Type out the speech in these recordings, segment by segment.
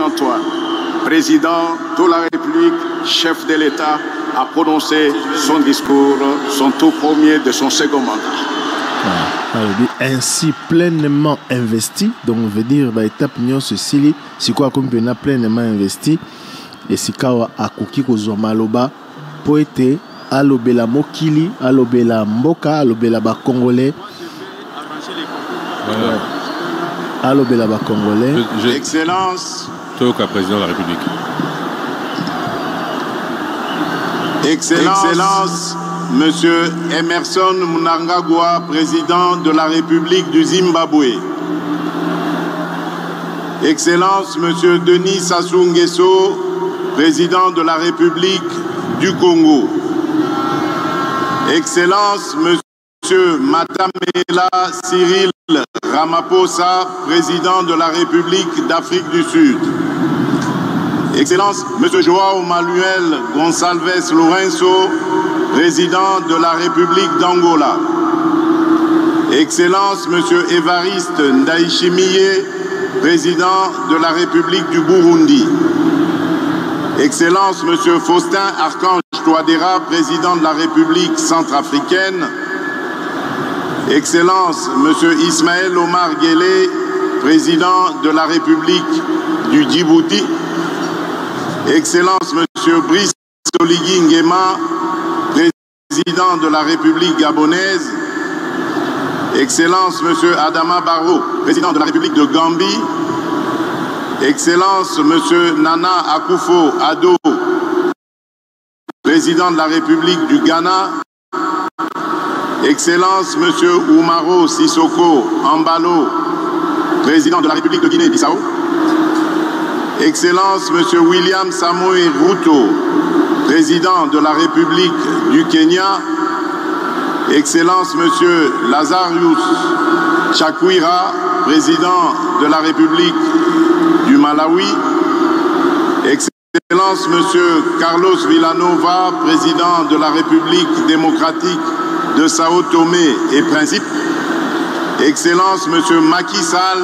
Antoine, président de la République, chef de l'État, a prononcé son discours, son tout premier de son second mandat. Ainsi pleinement investi, donc on veut dire étape Nyon Cécilie, c'est quoi comme pleinement investi, et c'est quoi à Koki Kozomaloba, poète, alobela Mokili, alobela Mboka, alobela ba Congolais. Voilà. Alobela ba Congolais. Excellence. Toka, président de la République. Excellence, Monsieur Emerson Mnangagwa, président de la République du Zimbabwe. Excellence, Monsieur Denis Sassou Nguesso, président de la République du Congo. Excellence, Monsieur Matamela Cyril Ramaphosa, président de la République d'Afrique du Sud. Excellence, Monsieur João Manuel Gonçalves Lourenço, président de la République d'Angola. Excellence, Monsieur Évariste Ndayishimiye, président de la République du Burundi. Excellence, Monsieur Faustin Archange Touadéra, président de la République centrafricaine. Excellence, Monsieur Ismaël Omar Guelleh, président de la République du Djibouti. Excellence, Monsieur Brice Oligui Nguema, président de la République gabonaise. Excellence, Monsieur Adama Barrow, président de la République de Gambie. Excellence, Monsieur Nana Akufo-Addo, président de la République du Ghana. Excellence, Monsieur Oumaro Sissoko Embalo, président de la République de Guinée-Bissau. Excellence, Monsieur William Samoei Ruto, président de la République du Kenya. Excellence, Monsieur Lazarus Chakwera, président de la République du Malawi. Excellence, Monsieur Carlos Villanova, président de la République démocratique de Sao Tomé et Principe. Excellence, Monsieur Macky Sall,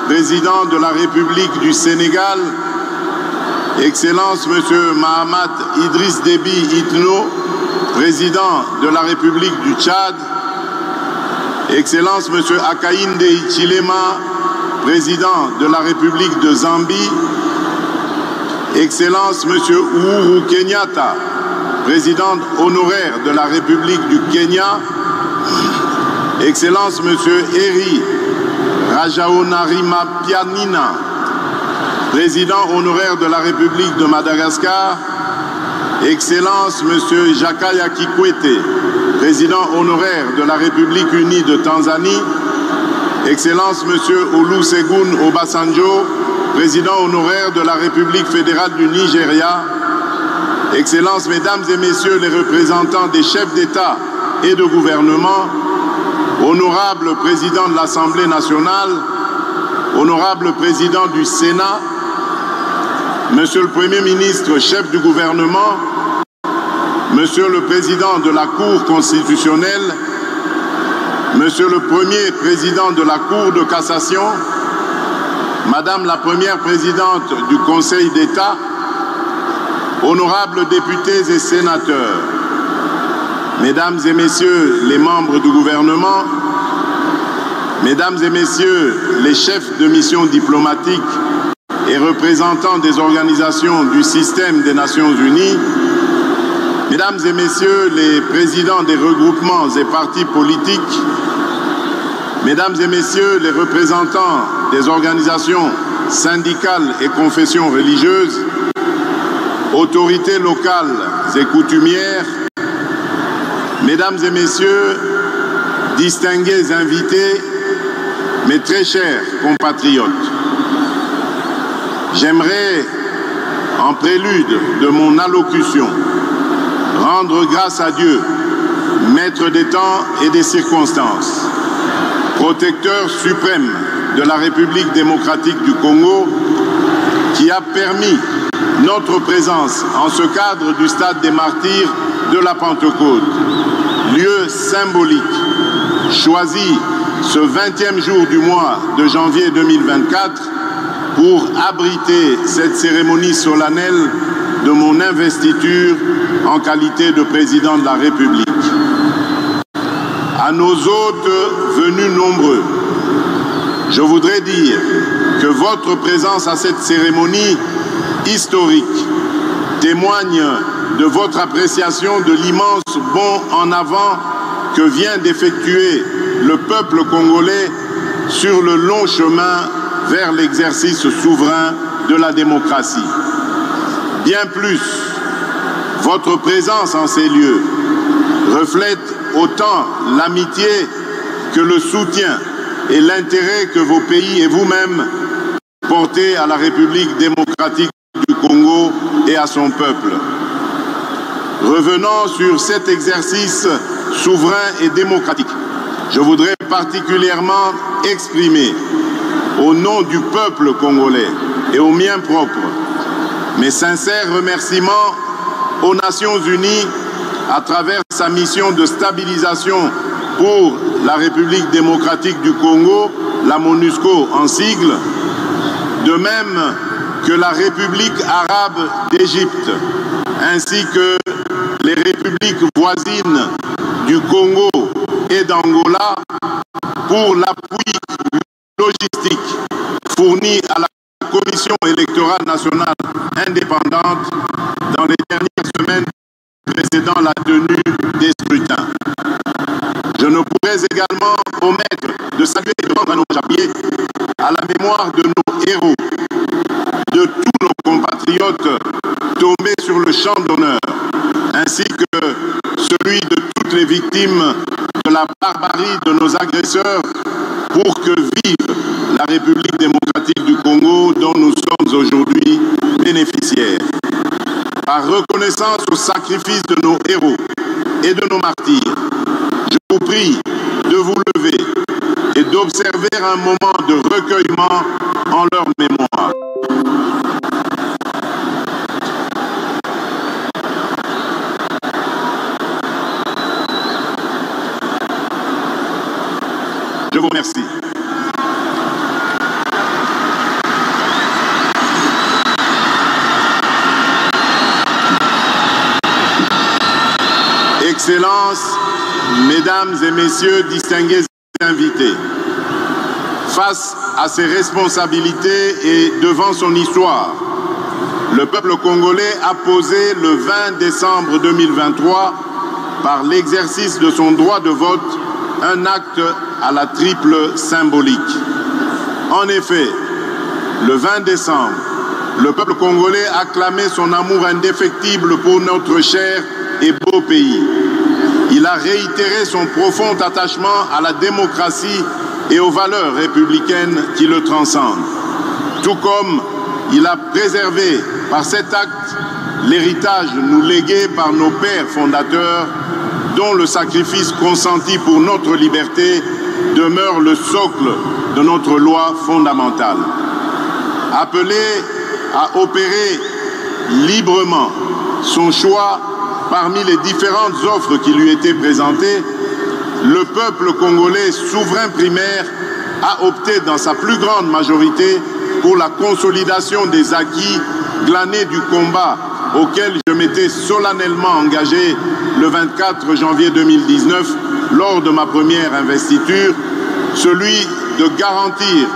président de la République du Sénégal. Excellence, Monsieur Mahamat Idriss Déby Itno, président de la République du Tchad. Excellence, Monsieur Hakainde Hichilema, président de la République de Zambie. Excellence, Monsieur Uhuru Kenyatta, président honoraire de la République du Kenya. Excellence, Monsieur Eri Rajaonarimampianina, président honoraire de la République de Madagascar. Excellence, Monsieur Jakaya Kikwete, président honoraire de la République unie de Tanzanie. Excellence, Monsieur Olusegun Obasanjo, président honoraire de la République fédérale du Nigeria. Excellences, Mesdames et Messieurs les représentants des chefs d'État et de gouvernement, honorable Président de l'Assemblée nationale, honorable Président du Sénat, Monsieur le Premier ministre, chef du gouvernement, Monsieur le Président de la Cour constitutionnelle, Monsieur le Premier Président de la Cour de cassation, Madame la Première Présidente du Conseil d'État, honorables députés et sénateurs, Mesdames et Messieurs les membres du gouvernement, Mesdames et Messieurs les chefs de mission diplomatique et représentants des organisations du système des Nations Unies, Mesdames et Messieurs les présidents des regroupements et partis politiques, Mesdames et Messieurs les représentants des organisations syndicales et confessions religieuses, autorités locales et coutumières, Mesdames et Messieurs, distingués invités, mes très chers compatriotes, j'aimerais, en prélude de mon allocution, rendre grâce à Dieu, maître des temps et des circonstances, protecteur suprême de la République démocratique du Congo, qui a permis notre présence en ce cadre du stade des martyrs de la Pentecôte, lieu symbolique, choisi ce 20e jour du mois de janvier 2024 pour abriter cette cérémonie solennelle de mon investiture en qualité de président de la République. À nos hôtes venus nombreux, je voudrais dire que votre présence à cette cérémonie historique témoigne de votre appréciation de l'immense bond en avant que vient d'effectuer le peuple congolais sur le long chemin vers l'exercice souverain de la démocratie. Bien plus, votre présence en ces lieux reflète autant l'amitié que le soutien et l'intérêt que vos pays et vous-même portez à la République démocratique du Congo et à son peuple. Revenant sur cet exercice souverain et démocratique, je voudrais particulièrement exprimer, au nom du peuple congolais et au mien propre, mes sincères remerciements aux Nations Unies à travers sa mission de stabilisation pour la République démocratique du Congo, la MONUSCO en sigle, de même que la République arabe d'Égypte, ainsi que les républiques voisines du Congo et d'Angola pour l'appui logistique fourni à la Commission électorale nationale indépendante dans les dernières semaines précédant la tenue des scrutins. Je ne pourrais également omettre de saluer et de rendre un hommage appuyé à la mémoire de nos héros, de tous nos compatriotes tombés sur le champ d'honneur, ainsi que celui de toutes les victimes de la barbarie de nos agresseurs, pour que vive la République démocratique du Congo dont nous sommes aujourd'hui bénéficiaires. Par reconnaissance au sacrifice de nos héros et de nos martyrs, je vous prie de vous lever et d'observer un moment de recueillement en leur mémoire. Je vous remercie. Excellences, Mesdames et Messieurs distingués invités, face à ses responsabilités et devant son histoire, le peuple congolais a posé le 20 décembre 2023, par l'exercice de son droit de vote, un acte à la triple symbolique. En effet, le 20 décembre, le peuple congolais a clamé son amour indéfectible pour notre cher et beau pays. Il a réitéré son profond attachement à la démocratie et aux valeurs républicaines qui le transcendent. Tout comme il a préservé par cet acte l'héritage nous légué par nos pères fondateurs, dont le sacrifice consenti pour notre liberté demeure le socle de notre loi fondamentale. Appelé à opérer librement son choix parmi les différentes offres qui lui étaient présentées, le peuple congolais souverain primaire a opté dans sa plus grande majorité pour la consolidation des acquis glanés du combat auquel je m'étais solennellement engagé le 24 janvier 2019 lors de ma première investiture, celui de garantir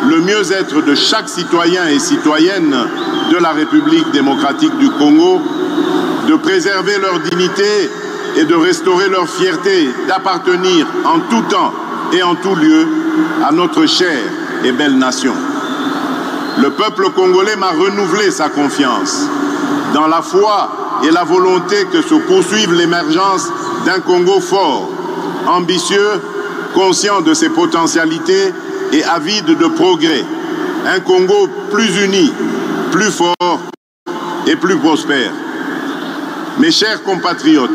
le mieux-être de chaque citoyen et citoyenne de la République démocratique du Congo, de préserver leur dignité et de restaurer leur fierté d'appartenir en tout temps et en tout lieu à notre chère et belle nation. Le peuple congolais m'a renouvelé sa confiance dans la foi et la volonté que se poursuive l'émergence d'un Congo fort, ambitieux, conscient de ses potentialités et avide de progrès. Un Congo plus uni, plus fort et plus prospère. Mes chers compatriotes,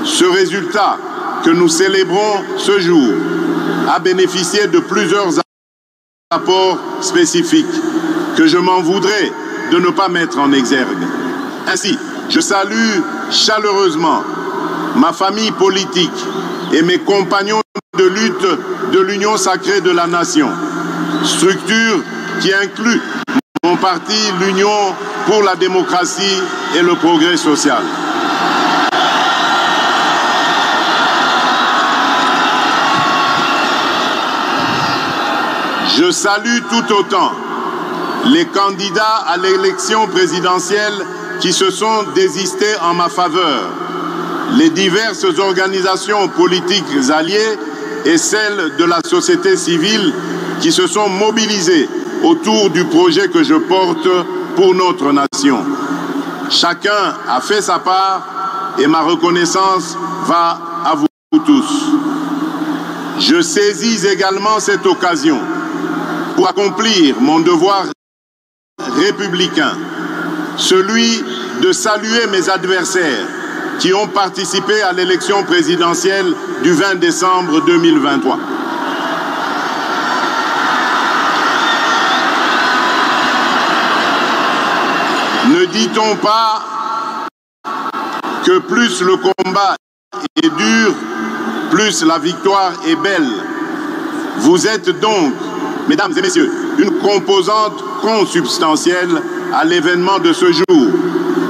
ce résultat que nous célébrons ce jour a bénéficié de plusieurs apports spécifiques que je m'en voudrais de ne pas mettre en exergue. Ainsi, je salue chaleureusement ma famille politique et mes compagnons de lutte de l'Union sacrée de la nation, structure qui inclut mon parti, l'Union pour la démocratie et le progrès social. Je salue tout autant les candidats à l'élection présidentielle qui se sont désistés en ma faveur, les diverses organisations politiques alliées et celles de la société civile qui se sont mobilisées autour du projet que je porte pour notre nation. Chacun a fait sa part et ma reconnaissance va à vous tous. Je saisis également cette occasion pour accomplir mon devoir républicain, celui de saluer mes adversaires qui ont participé à l'élection présidentielle du 20 décembre 2023. Ne dit-on pas que plus le combat est dur, plus la victoire est belle? Vous êtes donc, mesdames et messieurs, une composante consubstantielle à l'événement de ce jour.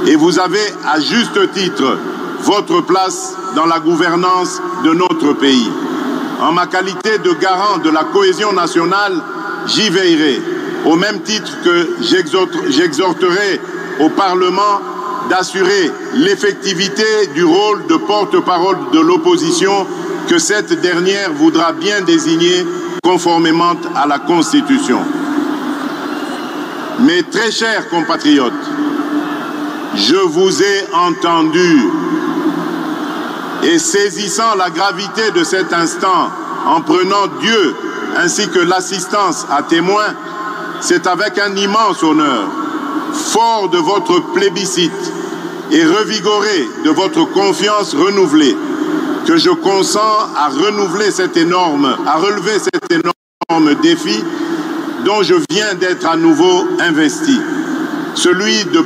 Et vous avez, à juste titre, votre place dans la gouvernance de notre pays. En ma qualité de garant de la cohésion nationale, j'y veillerai, au même titre que j'exhorterai au Parlement d'assurer l'effectivité du rôle de porte-parole de l'opposition que cette dernière voudra bien désigner conformément à la Constitution. Mes très chers compatriotes, je vous ai entendu et saisissant la gravité de cet instant, en prenant Dieu ainsi que l'assistance à témoin, c'est avec un immense honneur, fort de votre plébiscite et revigoré de votre confiance renouvelée, que je consens à relever cet énorme défi dont je viens d'être à nouveau investi, celui de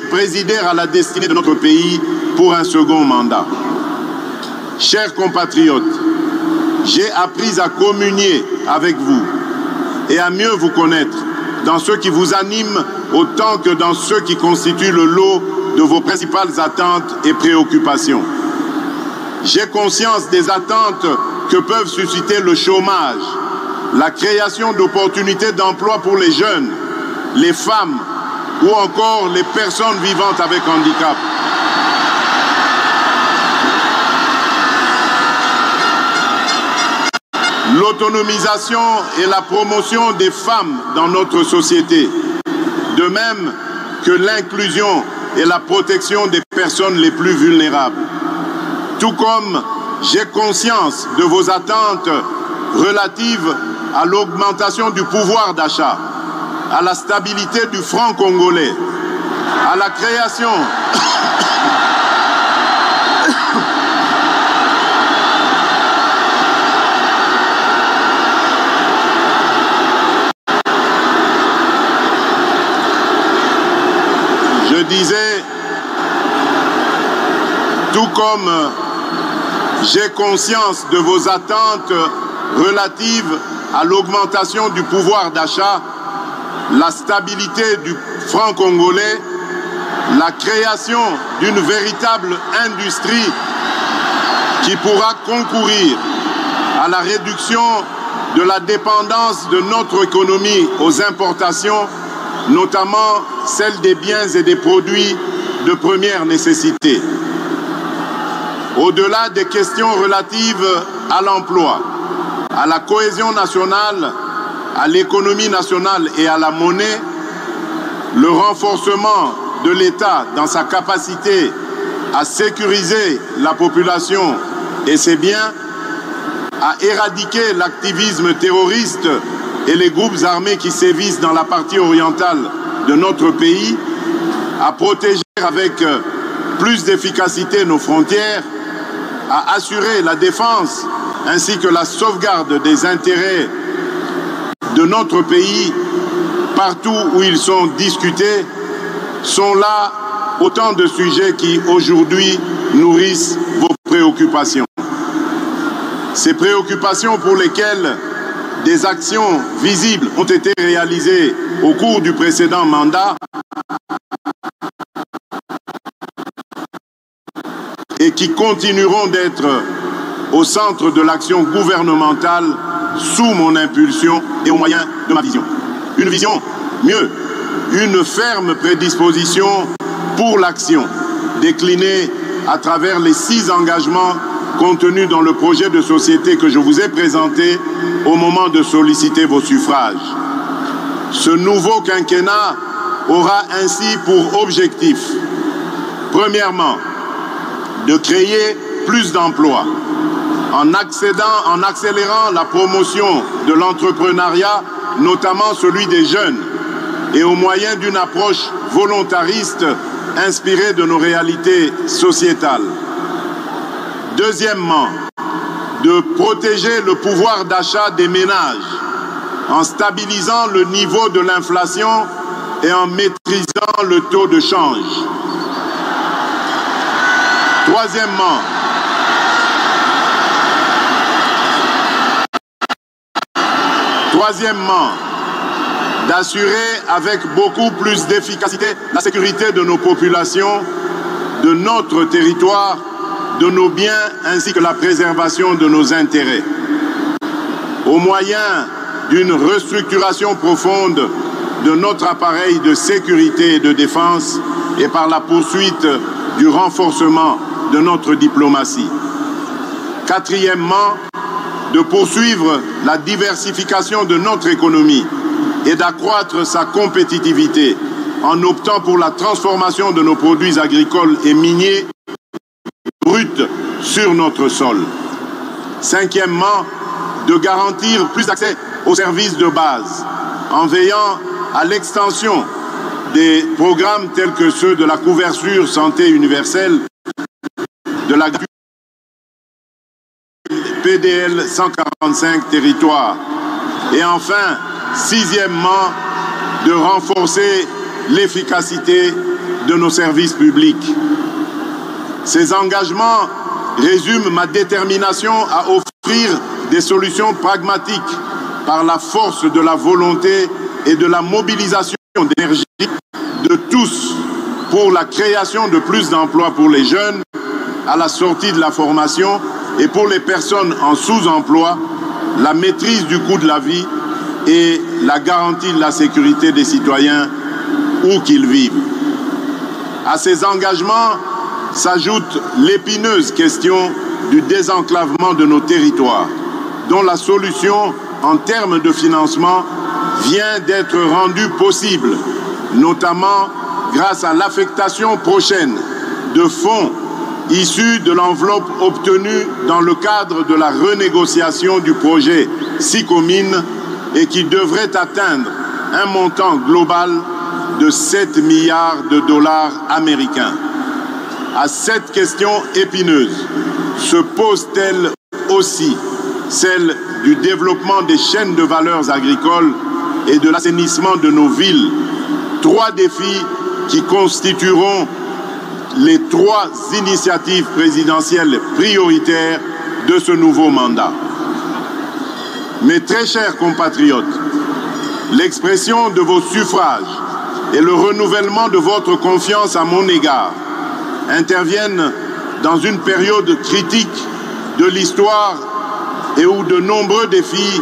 présider à la destinée de notre pays pour un second mandat. Chers compatriotes, j'ai appris à communier avec vous et à mieux vous connaître dans ce qui vous anime autant que dans ceux qui constituent le lot de vos principales attentes et préoccupations. J'ai conscience des attentes que peuvent susciter le chômage, la création d'opportunités d'emploi pour les jeunes, les femmes ou encore les personnes vivantes avec handicap. L'autonomisation et la promotion des femmes dans notre société, de même que l'inclusion et la protection des personnes les plus vulnérables. Tout comme j'ai conscience de vos attentes relatives à l'augmentation du pouvoir d'achat, à la stabilité du franc congolais, à la création Je disais, tout comme j'ai conscience de vos attentes relatives à l'augmentation du pouvoir d'achat, la stabilité du franc congolais, la création d'une véritable industrie qui pourra concourir à la réduction de la dépendance de notre économie aux importations, notamment celle des biens et des produits de première nécessité. Au-delà des questions relatives à l'emploi, à la cohésion nationale, à l'économie nationale et à la monnaie, le renforcement de l'État dans sa capacité à sécuriser la population et ses biens, à éradiquer l'activisme terroriste et les groupes armés qui sévissent dans la partie orientale de notre pays, à protéger avec plus d'efficacité nos frontières, à assurer la défense ainsi que la sauvegarde des intérêts de notre pays partout où ils sont discutés, sont là autant de sujets qui aujourd'hui nourrissent vos préoccupations. Ces préoccupations pour lesquelles des actions visibles ont été réalisées au cours du précédent mandat et qui continueront d'être au centre de l'action gouvernementale sous mon impulsion et au moyen de ma vision. Une vision, mieux, une ferme prédisposition pour l'action, déclinée à travers les 6 engagements contenus dans le projet de société que je vous ai présenté au moment de solliciter vos suffrages. Ce nouveau quinquennat aura ainsi pour objectif, premièrement, de créer plus d'emplois en accélérant la promotion de l'entrepreneuriat, notamment celui des jeunes, et au moyen d'une approche volontariste inspirée de nos réalités sociétales. Deuxièmement, de protéger le pouvoir d'achat des ménages en stabilisant le niveau de l'inflation et en maîtrisant le taux de change. Troisièmement, d'assurer avec beaucoup plus d'efficacité la sécurité de nos populations, de notre territoire, de nos biens ainsi que la préservation de nos intérêts. Au moyen d'une restructuration profonde de notre appareil de sécurité et de défense et par la poursuite du renforcement de notre diplomatie. Quatrièmement, de poursuivre la diversification de notre économie et d'accroître sa compétitivité en optant pour la transformation de nos produits agricoles et miniers bruts sur notre sol. Cinquièmement, de garantir plus d'accès aux services de base en veillant à l'extension des programmes tels que ceux de la couverture santé universelle, de la PDL 145 territoires. Et enfin, sixièmement, de renforcer l'efficacité de nos services publics. Ces engagements résument ma détermination à offrir des solutions pragmatiques par la force de la volonté et de la mobilisation d'énergie de tous pour la création de plus d'emplois pour les jeunes à la sortie de la formation et pour les personnes en sous-emploi, la maîtrise du coût de la vie et la garantie de la sécurité des citoyens où qu'ils vivent. À ces engagements s'ajoute l'épineuse question du désenclavement de nos territoires, dont la solution en termes de financement vient d'être rendue possible, notamment grâce à l'affectation prochaine de fonds issus de l'enveloppe obtenue dans le cadre de la renégociation du projet SICOMINE et qui devrait atteindre un montant global de 7 milliards de dollars américains. À cette question épineuse se pose-t-elle aussi celle du développement des chaînes de valeurs agricoles et de l'assainissement de nos villes. 3 défis qui constitueront les 3 initiatives présidentielles prioritaires de ce nouveau mandat. Mes très chers compatriotes, l'expression de vos suffrages et le renouvellement de votre confiance à mon égard interviennent dans une période critique de l'histoire et où de nombreux défis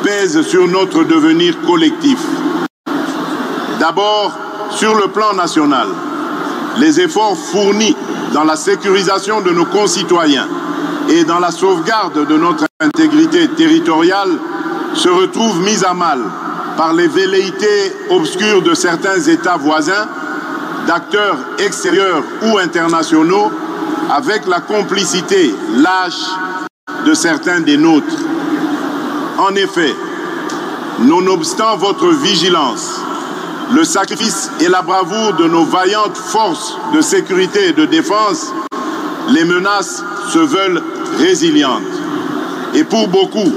pèsent sur notre devenir collectif. D'abord, sur le plan national, les efforts fournis dans la sécurisation de nos concitoyens et dans la sauvegarde de notre intégrité territoriale se retrouvent mis à mal par les velléités obscures de certains États voisins, d'acteurs extérieurs ou internationaux, avec la complicité lâche de certains des nôtres. En effet, nonobstant votre vigilance, le sacrifice et la bravoure de nos vaillantes forces de sécurité et de défense, les menaces se veulent résilientes. Et pour beaucoup,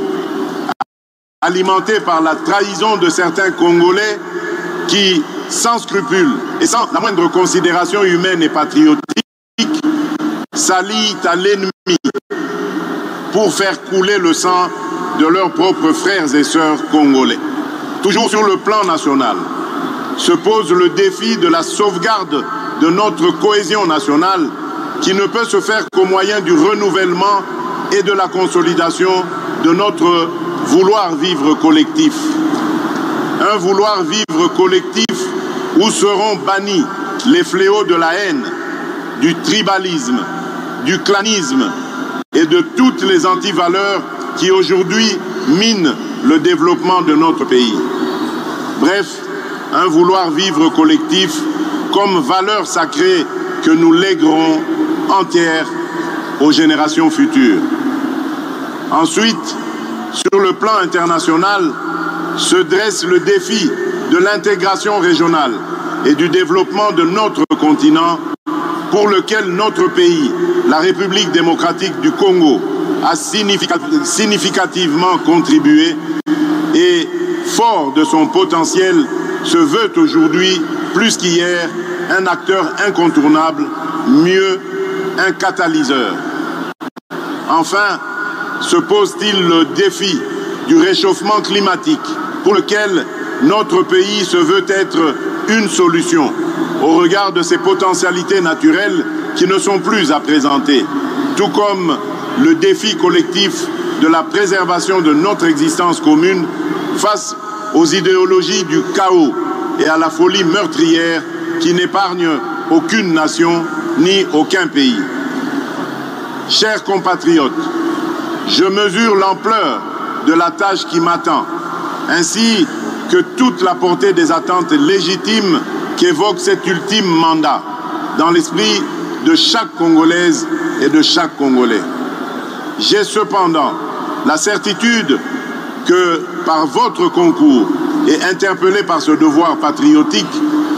alimentées par la trahison de certains Congolais qui, sans scrupule et sans la moindre considération humaine et patriotique, s'allient à l'ennemi pour faire couler le sang de leurs propres frères et sœurs congolais. Toujours sur le plan national, se pose le défi de la sauvegarde de notre cohésion nationale qui ne peut se faire qu'au moyen du renouvellement et de la consolidation de notre vouloir vivre collectif. Un vouloir vivre collectif où seront bannis les fléaux de la haine, du tribalisme, du clanisme et de toutes les antivaleurs qui aujourd'hui minent le développement de notre pays. Bref, un vouloir vivre collectif comme valeur sacrée que nous léguerons entière aux générations futures. Ensuite, sur le plan international, se dresse le défi de l'intégration régionale et du développement de notre continent pour lequel notre pays, la République démocratique du Congo, a significativement contribué et, fort de son potentiel, se veut aujourd'hui, plus qu'hier, un acteur incontournable, mieux, un catalyseur. Enfin, se pose-t-il le défi du réchauffement climatique pour lequel notre pays se veut être une solution au regard de ses potentialités naturelles qui ne sont plus à présenter, tout comme le défi collectif de la préservation de notre existence commune face aux idéologies du chaos et à la folie meurtrière qui n'épargnent aucune nation ni aucun pays. Chers compatriotes, je mesure l'ampleur de la tâche qui m'attend, ainsi que toute la portée des attentes légitimes qu'évoque cet ultime mandat, dans l'esprit de chaque Congolaise et de chaque Congolais. J'ai cependant la certitude que, par votre concours et interpellé par ce devoir patriotique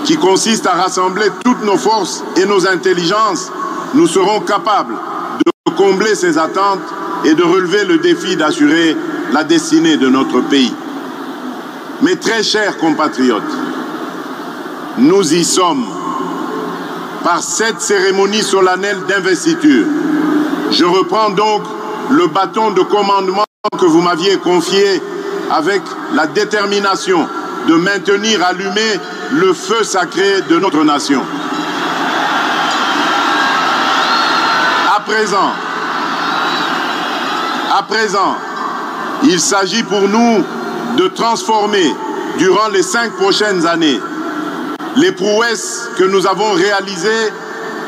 qui consiste à rassembler toutes nos forces et nos intelligences, nous serons capables de combler ces attentes et de relever le défi d'assurer la destinée de notre pays. Mes très chers compatriotes, nous y sommes. Par cette cérémonie solennelle d'investiture, je reprends donc le bâton de commandement que vous m'aviez confié avec la détermination de maintenir allumé le feu sacré de notre nation. À présent, il s'agit pour nous de transformer durant les 5 prochaines années les prouesses que nous avons réalisées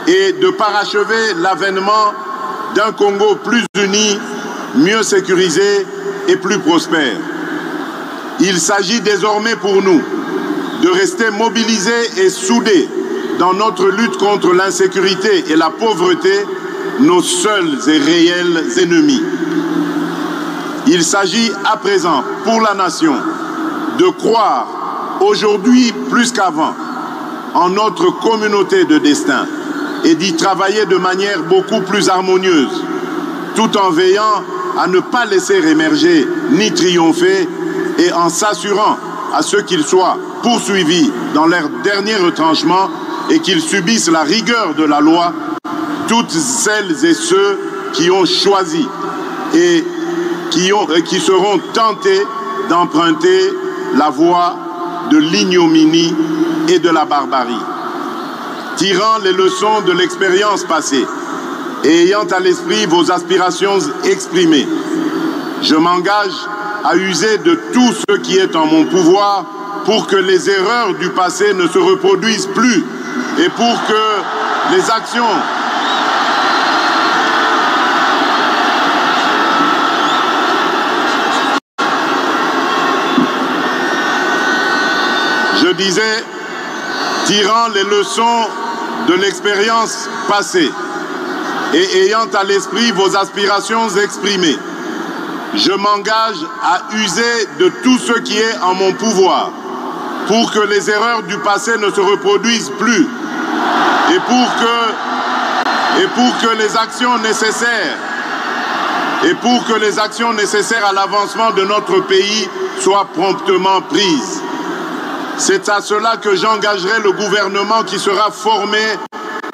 et de parachever l'avènement d'un Congo plus uni, mieux sécurisé et plus prospère. Il s'agit désormais pour nous de rester mobilisés et soudés dans notre lutte contre l'insécurité et la pauvreté, nos seuls et réels ennemis. Il s'agit à présent pour la nation de croire aujourd'hui plus qu'avant en notre communauté de destin et d'y travailler de manière beaucoup plus harmonieuse, tout en veillant à ne pas laisser émerger ni triompher et en s'assurant à ce qu'ils soient poursuivis dans leur dernier retranchement et qu'ils subissent la rigueur de la loi, toutes celles et ceux qui ont choisi et qui seront tentés d'emprunter la voie de l'ignominie et de la barbarie. Tirant les leçons de l'expérience passée et ayant à l'esprit vos aspirations exprimées, je m'engage à user de tout ce qui est en mon pouvoir pour que les erreurs du passé ne se reproduisent plus et pour que les actions Je disais, tirant les leçons de l'expérience passée et ayant à l'esprit vos aspirations exprimées, je m'engage à user de tout ce qui est en mon pouvoir pour que les erreurs du passé ne se reproduisent plus et pour que les actions nécessaires à l'avancement de notre pays soient promptement prises. C'est à cela que j'engagerai le gouvernement qui sera formé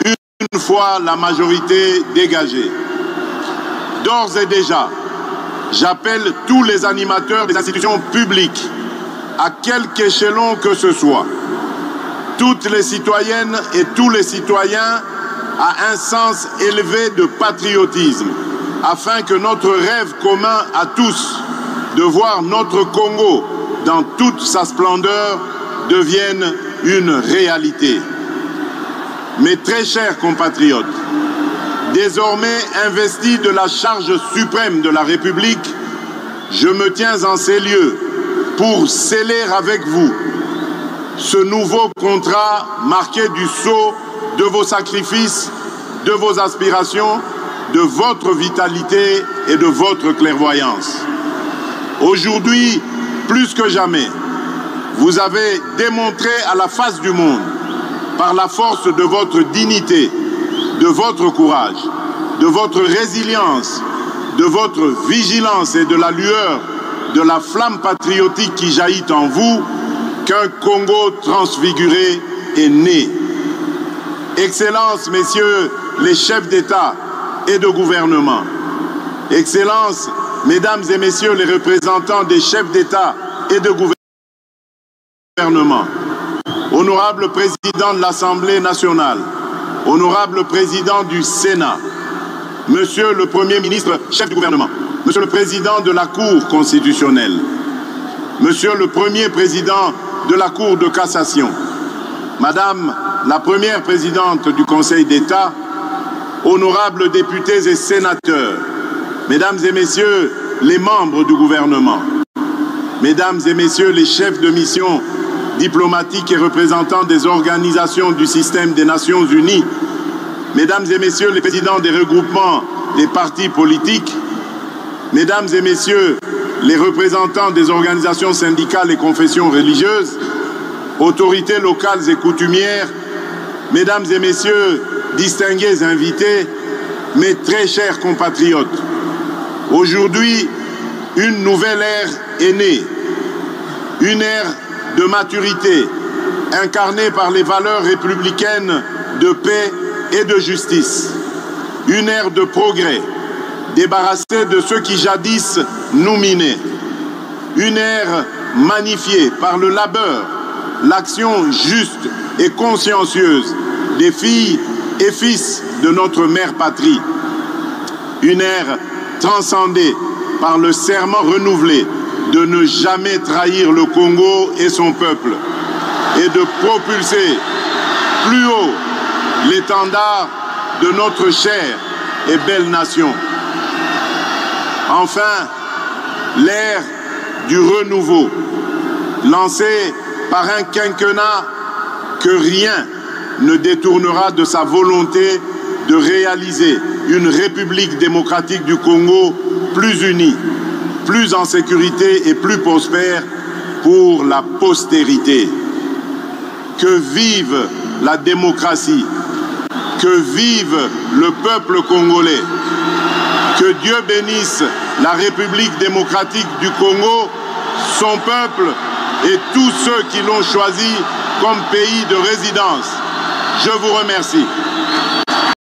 une fois la majorité dégagée. D'ores et déjà, j'appelle tous les animateurs des institutions publiques, à quelque échelon que ce soit, toutes les citoyennes et tous les citoyens, à un sens élevé de patriotisme, afin que notre rêve commun à tous de voir notre Congo dans toute sa splendeur devienne une réalité. Mes très chers compatriotes, désormais investi de la charge suprême de la République, je me tiens en ces lieux pour sceller avec vous ce nouveau contrat marqué du sceau de vos sacrifices, de vos aspirations, de votre vitalité et de votre clairvoyance. Aujourd'hui, plus que jamais, vous avez démontré à la face du monde, par la force de votre dignité, de votre courage, de votre résilience, de votre vigilance et de la lueur de la flamme patriotique qui jaillit en vous, qu'un Congo transfiguré est né. Excellences, messieurs les chefs d'État et de gouvernement, Excellences, mesdames et messieurs les représentants des chefs d'État et de gouvernement, honorable président de l'Assemblée nationale, honorable président du Sénat, monsieur le Premier ministre, chef du gouvernement, monsieur le président de la Cour constitutionnelle, monsieur le premier président de la Cour de cassation, madame la première présidente du Conseil d'État, honorables députés et sénateurs, mesdames et messieurs les membres du gouvernement, mesdames et messieurs les chefs de mission diplomatiques et représentants des organisations du système des Nations Unies, mesdames et messieurs les présidents des regroupements des partis politiques, mesdames et messieurs les représentants des organisations syndicales et confessions religieuses, autorités locales et coutumières, mesdames et messieurs, distingués invités, mes très chers compatriotes, aujourd'hui, une nouvelle ère est née, une ère de maturité, incarnée par les valeurs républicaines de paix et de justice, une ère de progrès, débarrassée de ceux qui jadis nous minaient, une ère magnifiée par le labeur, l'action juste et consciencieuse des filles et fils de notre mère patrie. Une ère transcendée par le serment renouvelé de ne jamais trahir le Congo et son peuple et de propulser plus haut l'étendard de notre chère et belle nation. Enfin, l'ère du renouveau, lancée par un quinquennat que rien ne détournera de sa volonté de réaliser une République démocratique du Congo plus unie, plus en sécurité et plus prospère pour la postérité. Que vive la démocratie, que vive le peuple congolais, que Dieu bénisse la République démocratique du Congo, son peuple et tous ceux qui l'ont choisi comme pays de résidence. Je vous remercie.